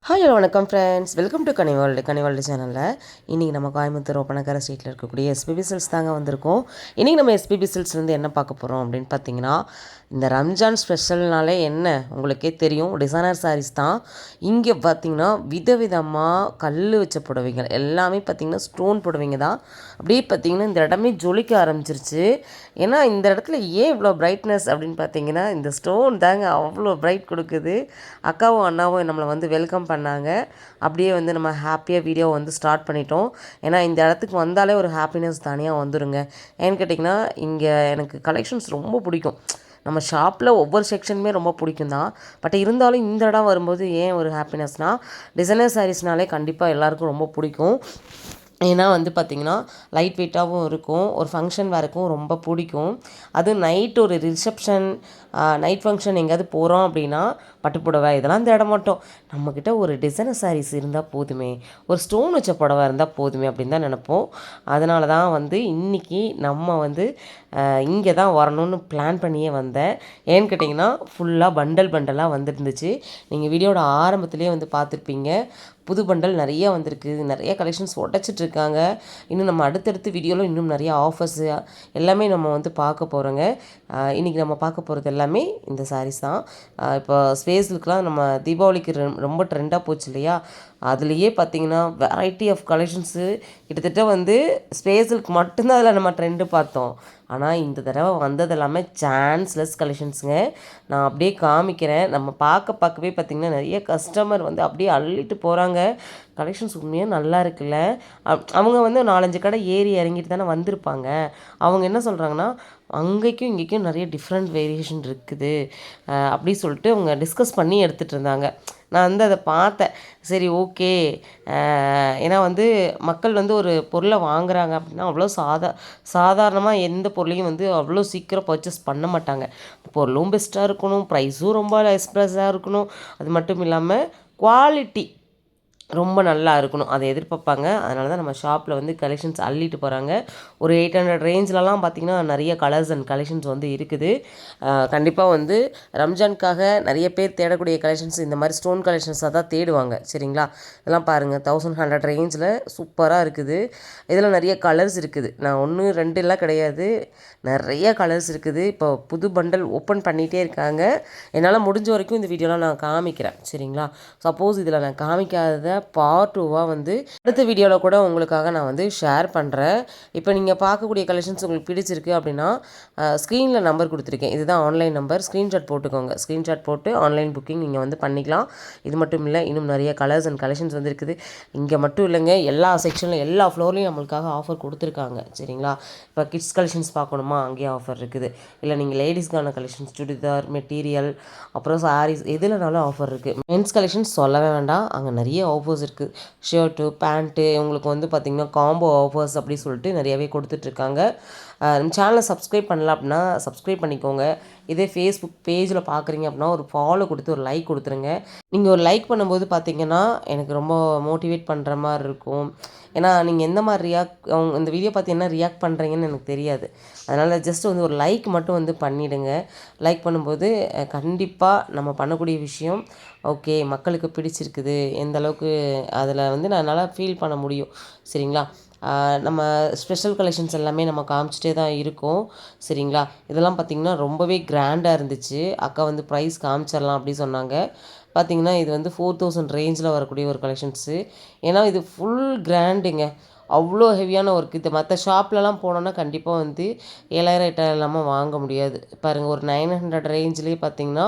Hi hello வணக்கம் friends, welcome to கனிவால்டு சேனலில். இன்றைக்கி நம்ம கோயம்புத்தூர் ஒப்பனக்கார ஸ்ட்ரீட்டில் இருக்கக்கூடிய எஸ்பிபி சில்க்ஸ் தாங்க வந்திருக்கோம். இன்றைக்கி நம்ம எஸ்பிபி சில்க்ஸ்லேருந்து என்ன பார்க்க போகிறோம் அப்படின்னு பார்த்தீங்கன்னா, இந்த ரம்ஜான் ஸ்பெஷல்னாலே என்ன உங்களுக்கே தெரியும், டிசைனர் சாரீஸ் தான். இங்கே பார்த்திங்கன்னா விதவிதமாக கல் வச்ச புடவைகள் எல்லாமே பார்த்திங்கன்னா ஸ்டோன் புடவைங்க தான். அப்படியே பார்த்திங்கன்னா இந்த இடமே ஜொலிக்க ஆரம்பிச்சிருச்சு. ஏன்னா இந்த இடத்துல ஏன் இவ்வளோ பிரைட்னஸ் அப்படின்னு பார்த்தீங்கன்னா, இந்த ஸ்டோன் தாங்க அவ்வளோ பிரைட் கொடுக்குது. அக்காவும் அண்ணாவும் நம்மளை வந்து வெல்கம் பண்ணாங்க. அப்படியே வந்து நம்ம ஹாப்பியாக வீடியோ வந்து ஸ்டார்ட் பண்ணிட்டோம். ஏன்னா இந்த இடத்துக்கு வந்தாலே ஒரு ஹாப்பினஸ் தனியாக வந்துடுங்க. ஏன்னு கேட்டிங்கன்னா, இங்கே எனக்கு கலெக்ஷன்ஸ் ரொம்ப பிடிக்கும். நம்ம ஷாப்பில் ஒவ்வொரு செக்ஷனுமே ரொம்ப பிடிக்கும் தான். பட் இருந்தாலும் இந்த இடம் வரும்போது ஏன் ஒரு ஹாப்பினஸ்னால், டிசைனர் சாரீஸ்னாலே கண்டிப்பாக எல்லாேருக்கும் ரொம்ப பிடிக்கும். ஏன்னா வந்து பார்த்திங்கன்னா லைட் வெயிட்டாகவும் இருக்கும், ஒரு ஃபங்க்ஷன் வேறுக்கும் ரொம்ப பிடிக்கும். அதுவும் நைட் ஒரு ரிசப்ஷன், நைட் ஃபங்க்ஷன் எங்கேயாவது போகிறோம் அப்படின்னா பட்டுப்புடவை இதெல்லாம் தேட மாட்டோம். நம்மக்கிட்ட ஒரு டிசைனர் சாரீஸ் இருந்தால் போதுமே, ஒரு ஸ்டோன் வச்ச புடவை இருந்தால் போதுமே அப்படின்னு தான் நினப்போம். அதனால தான் வந்து இன்றைக்கி நம்ம வந்து இங்கே தான் வரணும்னு பிளான் பண்ணியே வந்தேன். ஏன்னு கேட்டிங்கன்னா ஃபுல்லாக பண்டலாக வந்துருந்துச்சு. நீங்கள் வீடியோட ஆரம்பத்துலேயே வந்து பார்த்துருப்பீங்க. புது பண்டல் நிறைய வந்திருக்கு, நிறைய கலெக்ஷன்ஸ் உடச்சிட்ருக்காங்க. இன்னும் நம்ம அடுத்தடுத்து வீடியோவில் இன்னும் நிறைய ஆஃபர்ஸு எல்லாமே நம்ம வந்து பார்க்க போகிறோங்க. இன்றைக்கி நம்ம பார்க்க போகிறது எல்லாமே இந்த சாரீஸ் தான். இப்போ ஸ்பேஸுக்கெலாம் நம்ம தீபாவளிக்கு ரொம்ப ட்ரெண்டாக போச்சு இல்லையா, அதுலேயே பார்த்திங்கன்னா வெரைட்டி ஆஃப் கலெக்ஷன்ஸு கிட்டத்தட்ட வந்து ஸ்பேஸுக்கு மட்டும்தான் அதில் நம்ம ட்ரெண்டு பார்த்தோம். ஆனால் இந்த தடவை வந்தது எல்லாமே சான்ஸ்லெஸ் கலெக்ஷன்ஸுங்க. நான் அப்படியே காமிக்கிறேன். நம்ம பார்க்கவே பார்த்திங்கன்னா நிறைய கஸ்டமர் வந்து அப்படியே அள்ளிட்டு போகிறாங்க. கலெக்ஷன்ஸ் உண்மையாக நல்லா இருக்குல்ல. அவங்க வந்து 4-5 கடை ஏறி இறங்கிட்டு தானே வந்திருப்பாங்க. அவங்க என்ன சொல்கிறாங்கன்னா, அங்கேக்கும் இங்கேக்கும் நிறைய டிஃப்ரெண்ட் வேரியேஷன் இருக்குது அப்படி சொல்லிட்டு அவங்க டிஸ்கஸ் பண்ணி எடுத்துகிட்டு இருந்தாங்க. நான் வந்து அதை பார்த்தேன். சரி, ஓகே. ஏன்னா வந்து மக்கள் வந்து ஒரு பொருளை வாங்குகிறாங்க அப்படின்னா அவ்வளோ சாதாரணமாக எந்த பொருளையும் வந்து அவ்வளோ சீக்கிரம் பர்ச்சேஸ் பண்ண மாட்டாங்க. பொருளும் பெஸ்ட்டாக இருக்கணும், ப்ரைஸும் ரொம்ப எக்ஸ்ப்ரெஸ்ஸாக இருக்கணும், அது மட்டும் இல்லாமல் குவாலிட்டி ரொம்ப நல்லா இருக்கணும், அதை எதிர்பார்ப்பாங்க. அதனால தான் நம்ம ஷாப்பில் வந்து கலெக்ஷன்ஸ் அள்ளிட்டு போகிறாங்க. ஒரு 800 ரேஞ்சிலலாம் பார்த்திங்கன்னா நிறைய கலர்ஸ் அண்ட் கலெக்ஷன்ஸ் வந்து இருக்குது. கண்டிப்பாக வந்து ரம்ஜானுக்காக நிறைய பேர் தேடக்கூடிய கலெக்ஷன்ஸ் இந்த மாதிரி ஸ்டோன் கலெக்ஷன்ஸாக தான் தேடுவாங்க. சரிங்களா, இதெல்லாம் பாருங்கள் 1100 ரேஞ்சில் சூப்பராக இருக்குது. இதில் நிறைய கலர்ஸ் இருக்குது. நான் 1 2 எல்லாம் கிடையாது, நிறைய கலர்ஸ் இருக்குது. இப்போ புது பண்டல் ஓப்பன் பண்ணிகிட்டே இருக்காங்க. என்னால் முடிஞ்ச வரைக்கும் இந்த வீடியோலாம் நான் காமிக்கிறேன். சரிங்களா, சப்போஸ் இதில் நான் காமிக்காததை பார்ட் 2வாக வந்து அடுத்த வீடியோவில் கூட உங்களுக்காக நான் வந்து ஷேர் பண்ணுறேன். இப்போ நீங்கள் பார்க்கக்கூடிய கலெக்ஷன்ஸ் உங்களுக்கு பிடிச்சிருக்கு அப்படின்னா ஸ்க்ரீனில் நம்பர் கொடுத்துருக்கேன், இதுதான் ஆன்லைன் நம்பர். ஸ்க்ரீன்ஷாட் போட்டுக்கோங்க. ஸ்க்ரீன்ஷாட் போட்டு ஆன்லைன் புக்கிங் நீங்கள் வந்து பண்ணிக்கலாம். இது மட்டும் இல்லை, இன்னும் நிறைய கலர்ஸ் அண்ட் கலெக்ஷன்ஸ் வந்து இருக்குது. இங்கே மட்டும் இல்லைங்க, எல்லா செக்ஷனில் எல்லா ஃப்ளோர்லேயும் நம்மளுக்காக ஆஃபர் கொடுத்துருக்காங்க. சரிங்களா, இப்போ கிட்ஸ் கலெக்ஷன்ஸ் பார்க்கணுமா, அங்கேயே ஆஃபர் இருக்குது. இல்லை நீங்கள் லேடிஸ்க்கான கலெக்ஷன்ஸ், சுடிதார் மெட்டீரியல், அப்புறம் சாரீஸ் எதுலனாலும் ஆஃபர் இருக்குது. மென்ஸ் கலெக்ஷன்ஸ் சொல்லவே வேண்டாம், அங்கே நிறைய ஆஃபர்ஸ் இருக்குது. ஷர்ட்டு, பேண்ட்டு உங்களுக்கு வந்து பார்த்திங்கன்னா காம்போ ஆஃபர்ஸ் அப்படி சொல்லிட்டு நிறையவே கொடுத்துட்ருக்காங்க. நம்ம சேனலை சப்ஸ்கிரைப் பண்ணல அப்படின்னா சப்ஸ்கிரைப் பண்ணிக்கோங்க. இதே ஃபேஸ்புக் பேஜில் பார்க்குறீங்க அப்படின்னா ஒரு ஃபாலோ கொடுத்து ஒரு லைக் கொடுத்துருங்க. நீங்கள் ஒரு லைக் பண்ணும்போது பார்த்திங்கன்னா எனக்கு ரொம்ப மோட்டிவேட் பண்ணுற மாதிரி இருக்கும். ஏன்னா நீங்கள் எந்த மாதிரி இந்த வீடியோ பார்த்து என்ன ரியாக்ட் பண்ணுறீங்கன்னு எனக்கு தெரியாது. அதனால் ஜஸ்ட் வந்து ஒரு லைக் மட்டும் வந்து பண்ணிவிடுங்க. லைக் பண்ணும்போது கண்டிப்பாக நம்ம பண்ணக்கூடிய விஷயம் ஓகே மக்களுக்கு பிடிச்சிருக்குது, எந்த அளவுக்கு அதில் வந்து நான் நல்லா ஃபீல் பண்ண முடியும். சரிங்களா, நம்ம ஸ்பெஷல் கலெக்ஷன்ஸ் எல்லாமே நம்ம காமிச்சிட்டே தான் இருக்கோம். சரிங்களா, இதெல்லாம் பார்த்திங்கன்னா ரொம்பவே கிராண்டாக இருந்துச்சு. அக்கா வந்து ப்ரைஸ் காமிச்சிடலாம் அப்படி சொன்னாங்க. பார்த்திங்கன்னா இது வந்து 4000 ரேஞ்சில் வரக்கூடிய ஒரு கலெக்ஷன்ஸு. ஏன்னா இது ஃபுல் கிராண்டுங்க, அவ்வளோ ஹெவியான ஒர்க். இது மற்ற ஷாப்லலாம் போனோன்னா கண்டிப்பாக வந்து 7000 8000 இல்லாமல் வாங்க முடியாது. பாருங்கள், ஒரு 900 ரேஞ்சிலே பார்த்திங்கன்னா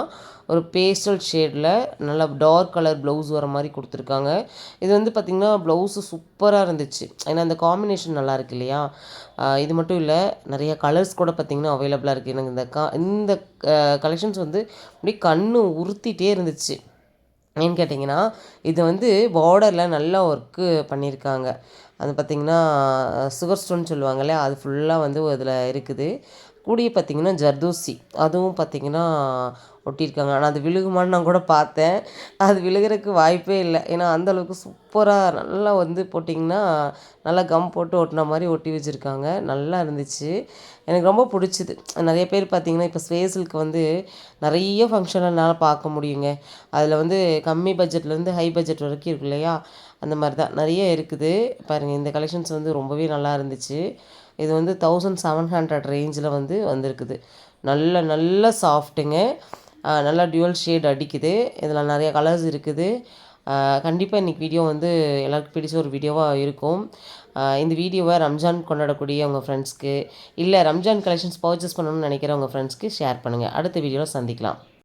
ஒரு பேஸ்டல் ஷேடில் நல்லா டார்க் கலர் ப்ளவுஸ் வர மாதிரி கொடுத்துருக்காங்க. இது வந்து பார்த்திங்கன்னா ப்ளவுஸு சூப்பராக இருந்துச்சு. ஏன்னா அந்த காம்பினேஷன் நல்லா இருக்கு இல்லையா. இது மட்டும் இல்லை, நிறைய கலர்ஸ் கூட பார்த்திங்கன்னா அவைலபிளாக இருக்குது. எனக்கு இந்த கலெக்ஷன்ஸ் வந்து அப்படியே கண்ணு உறுத்திட்டே இருந்துச்சு. ஏன்னு கேட்டிங்கன்னா இது வந்து பார்டரில் நல்லா ஒர்க்கு பண்ணியிருக்காங்க. அது பார்த்திங்கன்னா சுகர் ஸ்டோன் சொல்லுவாங்கள்ல, அது ஃபுல்லாக வந்து அதில் இருக்குது. கூடிய பார்த்திங்கன்னா ஜர்தோசி அதுவும் பார்த்திங்கன்னா ஒட்டியிருக்காங்க. ஆனால் அது விழுகுமான்னு நான் கூட பார்த்தேன். அது விழுகிறதுக்கு வாய்ப்பே இல்லை. ஏன்னா அந்தளவுக்கு சூப்பராக நல்லா வந்து போட்டிங்கன்னா நல்லா கம் போட்டு ஒட்டின மாதிரி ஒட்டி வச்சுருக்காங்க. நல்லா இருந்துச்சு. எனக்கு ரொம்ப பிடிச்சிது. நிறைய பேர் பார்த்திங்கன்னா இப்போ ஸ்பேஸிலுக்கு வந்து நிறைய ஃபங்க்ஷன் என்னால் பார்க்க முடியுங்க. அதில் வந்து கம்மி பட்ஜெட்லேருந்து ஹை பட்ஜெட் வரைக்கும் இருக்கு இல்லையா, அந்த மாதிரி தான் நிறைய இருக்குது. பாருங்கள், இந்த கலெக்ஷன்ஸ் வந்து ரொம்பவே நல்லா இருந்துச்சு. இது வந்து 1700 ரேஞ்சில் வந்து வந்திருக்குது. நல்ல நல்ல சாஃப்ட்டுங்க. நல்லா டியூவல் ஷேட் அடிக்குது. இதில் நிறைய கலர்ஸ் இருக்குது. கண்டிப்பாக இன்றைக்கி வீடியோ வந்து எல்லாருக்கும் பிடிச்ச ஒரு வீடியோவாக இருக்கும். இந்த வீடியோவை ரம்ஜான் கொண்டாடக்கூடிய உங்கள் ஃப்ரெண்ட்ஸ்க்கு, இல்லை ரம்ஜான் கலெக்ஷன்ஸ் பர்ச்சேஸ் பண்ணணும்னு நினைக்கிற உங்கள் ஃப்ரெண்ட்ஸ்க்கு ஷேர் பண்ணுங்கள். அடுத்த வீடியோவில் சந்திக்கலாம்.